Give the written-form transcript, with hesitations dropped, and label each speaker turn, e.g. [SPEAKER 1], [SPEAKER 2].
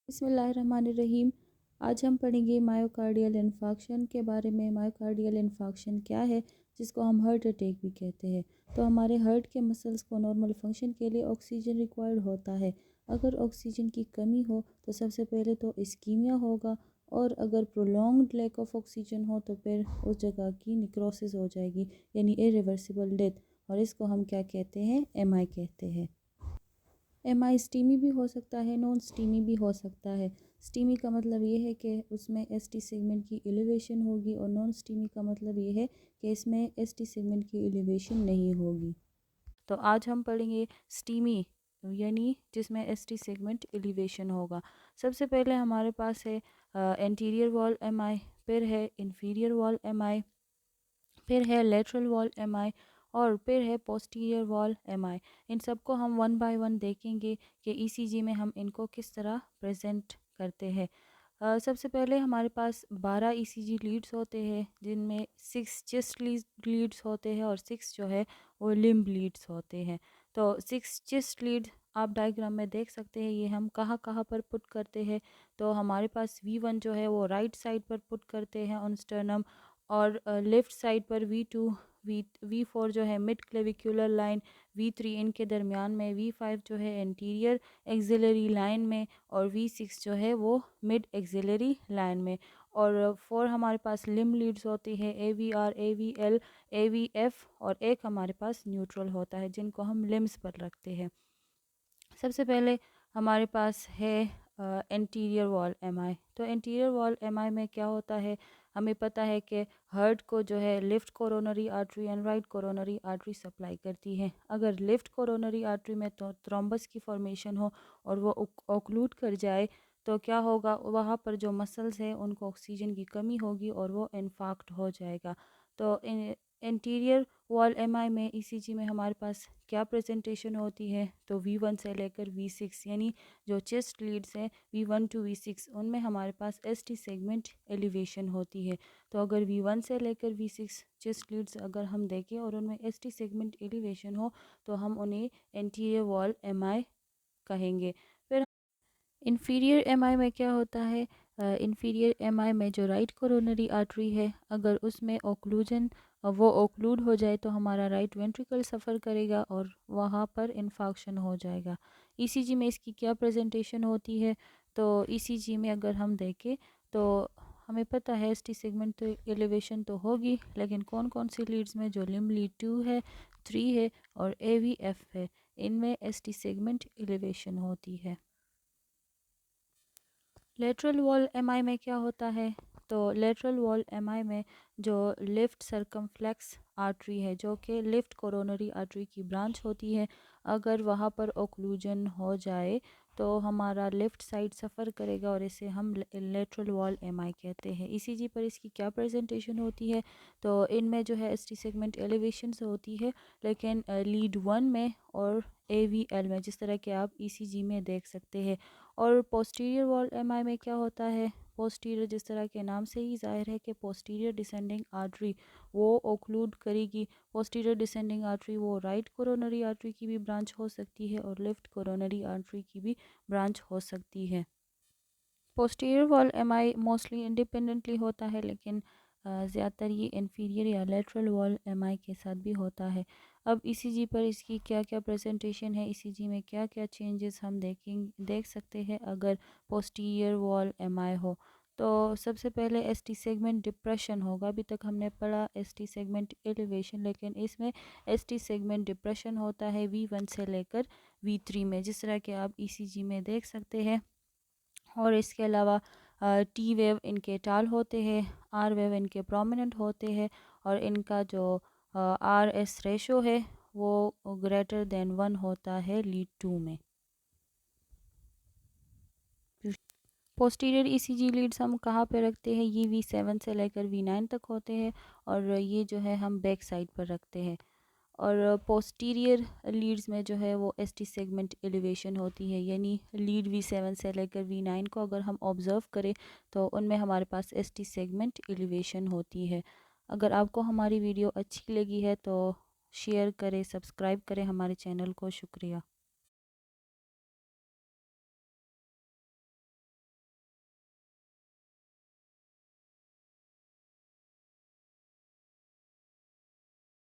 [SPEAKER 1] बिस्मिल्लाहिर्रहमानिर्रहीम। आज हम पढ़ेंगे मायोकार्डियल इन्फार्क्शन के बारे में। मायोकार्डियल इन्फार्क्शन क्या है, जिसको हम हार्ट अटैक भी कहते हैं। तो हमारे हार्ट के मसल्स को नॉर्मल फंक्शन के लिए ऑक्सीजन रिक्वायर्ड होता है। अगर ऑक्सीजन की कमी हो तो सबसे पहले तो इस्कीमिया होगा, और अगर प्रोलॉन्ग्ड लैक ऑफ ऑक्सीजन हो तो फिर उस जगह की निक्रोसिस हो जाएगी, यानी इरिवर्सिबल डेथ। और इसको हम क्या कहते हैं? एमआई कहते हैं। एमआई स्टीमी भी हो सकता है, नॉन स्टीमी भी हो सकता है। स्टीमी का मतलब ये है कि उसमें एसटी सेगमेंट की एलिवेशन होगी, और नॉन स्टीमी का मतलब ये है कि इसमें एसटी सेगमेंट की एलिवेशन नहीं होगी। तो आज हम पढ़ेंगे स्टीमी, यानी जिसमें एसटी सेगमेंट एलिवेशन होगा। सबसे पहले हमारे पास है एंटीरियर वॉल एमआई, फिर है इंफीरियर वॉल एमआई, फिर है लेटरल वॉल एमआई, और फिर है पोस्टीरियर वॉल एमआई। इन सबको हम वन बाय वन देखेंगे कि ईसीजी में हम इनको किस तरह प्रेजेंट करते हैं। सबसे पहले हमारे पास 12 ईसीजी लीड्स होते हैं, जिनमें 6 चेस्ट लीड्स होते हैं और 6 जो है वो लिम्ब लीड्स होते हैं। तो 6 चेस्ट लीड आप डायग्राम में देख सकते हैं। ये हम कहाँ कहाँ पर पुट करते हैं। तो हमारे पास V1 जो है वो राइट साइड पर पुट करते हैं ऑन स्टर्नम, और लेफ़्ट साइड पर V2, V4 जो है मिड क्लेविकुलर लाइन, V3 इनके दरमियान में, V5 जो है एंटीरियर एक्सिलरी लाइन में, और V6 जो है वो मिड एक्सिलरी लाइन में। और 4 हमारे पास लिम्ब लीड्स होती है, AVR, AVL, AVF, और एक हमारे पास न्यूट्रल होता है, जिनको हम लिम्स पर रखते हैं। सबसे पहले हमारे पास है एंटीरियर वॉल एमआई। तो एंटीरियर वॉल एमआई में क्या होता है? हमें पता है कि हार्ट को जो है left coronary artery and right coronary artery supply करती है। अगर लेफ़्ट कोरोनरी आर्टरी में तो थ्रोम्बस की फॉर्मेशन हो और वो ओक्लूड कर जाए, तो क्या होगा? वहाँ पर जो मसल्स हैं उनको ऑक्सीजन की कमी होगी और वो इन्फार्क्ट हो जाएगा। तो एंटीरियर वॉल एमआई में ईसीजी में हमारे पास क्या प्रेजेंटेशन होती है? तो V1 से लेकर V6, यानी जो चेस्ट लीड्स हैं V1 टू V6, उनमें हमारे पास एसटी सेगमेंट एलिवेशन होती है। तो अगर V1 से लेकर V6 चेस्ट लीड्स अगर हम देखें और उनमें एसटी सेगमेंट एलिवेशन हो, तो हम उन्हें एंटीरियर वॉल एमआई कहेंगे। फिर इन्फीरियर एमआई में क्या होता है? इन्फीरियर एमआई में जो राइट कोरोनरी आर्टरी है, अगर उसमें ओक्लूजन वो ओक्लूड हो जाए तो हमारा राइट वेंट्रिकल सफ़र करेगा और वहाँ पर इन्फाक्शन हो जाएगा। ईसीजी में इसकी क्या प्रेजेंटेशन होती है? तो ईसीजी में अगर हम देखें तो हमें पता है एसटी सेगमेंट तो एलिवेशन तो होगी, लेकिन कौन कौन सी लीड्स में? जो लिम्ब लीड 2 है, 3 है और AVF है, इनमें एसटी सेगमेंट एलिवेशन होती है। लेटरल वॉल एमआई में क्या होता है? तो लेटरल वॉल एमआई में जो लेफ़्ट सर्कमफ्लेक्स आर्टरी है, जो कि लेफ़्ट कोरोनरी आर्टरी की ब्रांच होती है, अगर वहाँ पर ओक्लूजन हो जाए तो हमारा लेफ़्ट साइड सफ़र करेगा और इसे हम लेटरल वॉल एमआई कहते हैं। ईसीजी पर इसकी क्या प्रेजेंटेशन होती है? तो इनमें जो है एसटी सेगमेंट एलिवेशन होती है, लेकिन लीड 1 में और AVL में, जिस तरह के आप ईसीजी में देख सकते हैं। और पोस्टीरियर वॉल एमआई में क्या होता है? पोस्टीरियर, जिस तरह के नाम से ही ज़ाहिर है कि पोस्टीरियर डिसेंडिंग आर्टरी वो ओक्लूड करेगी। पोस्टीरियर डिसेंडिंग आर्टरी वो राइट कोरोनरी आर्टरी की भी ब्रांच हो सकती है और लेफ़्ट कोरोनरी आर्टरी की भी ब्रांच हो सकती है। Posterior wall MI mostly independently होता है, लेकिन ज़्यादातर ये इन्फीरियर या लेटरल वॉल एमआई के साथ भी होता है। अब ईसीजी पर इसकी क्या क्या प्रेजेंटेशन है, ईसीजी में क्या क्या चेंजेस हम देख सकते हैं अगर पोस्टीरियर वॉल एमआई हो। तो सबसे पहले एसटी सेगमेंट डिप्रेशन होगा। अभी तक हमने पढ़ा एसटी सेगमेंट एलिवेशन, लेकिन इसमें एसटी सेगमेंट डिप्रेशन होता है V1 से लेकर V3 में, जिस तरह के आप ईसीजी में देख सकते हैं। और इसके अलावा टी वेव इनके टाल होते हैं, आर वेव इनके प्रोमिनेंट होते हैं, और इनका जो RS रेशो है वो ग्रेटर देन 1 होता है लीड 2 में। पोस्टीरियर ईसीजी लीड्स हम कहाँ पे रखते हैं? ये V7 से लेकर V9 तक होते हैं, और ये जो है हम बैक साइड पर रखते हैं। और पोस्टीरियर लीड्स में जो है वो एसटी सेगमेंट एलिवेशन होती है, यानी लीड V7 से लेकर V9 को अगर हम ऑब्ज़र्व करें तो उनमें हमारे पास एसटी सेगमेंट एलिवेशन होती है। अगर आपको हमारी वीडियो अच्छी लगी है तो शेयर करें, सब्सक्राइब करें हमारे चैनल को। शुक्रिया।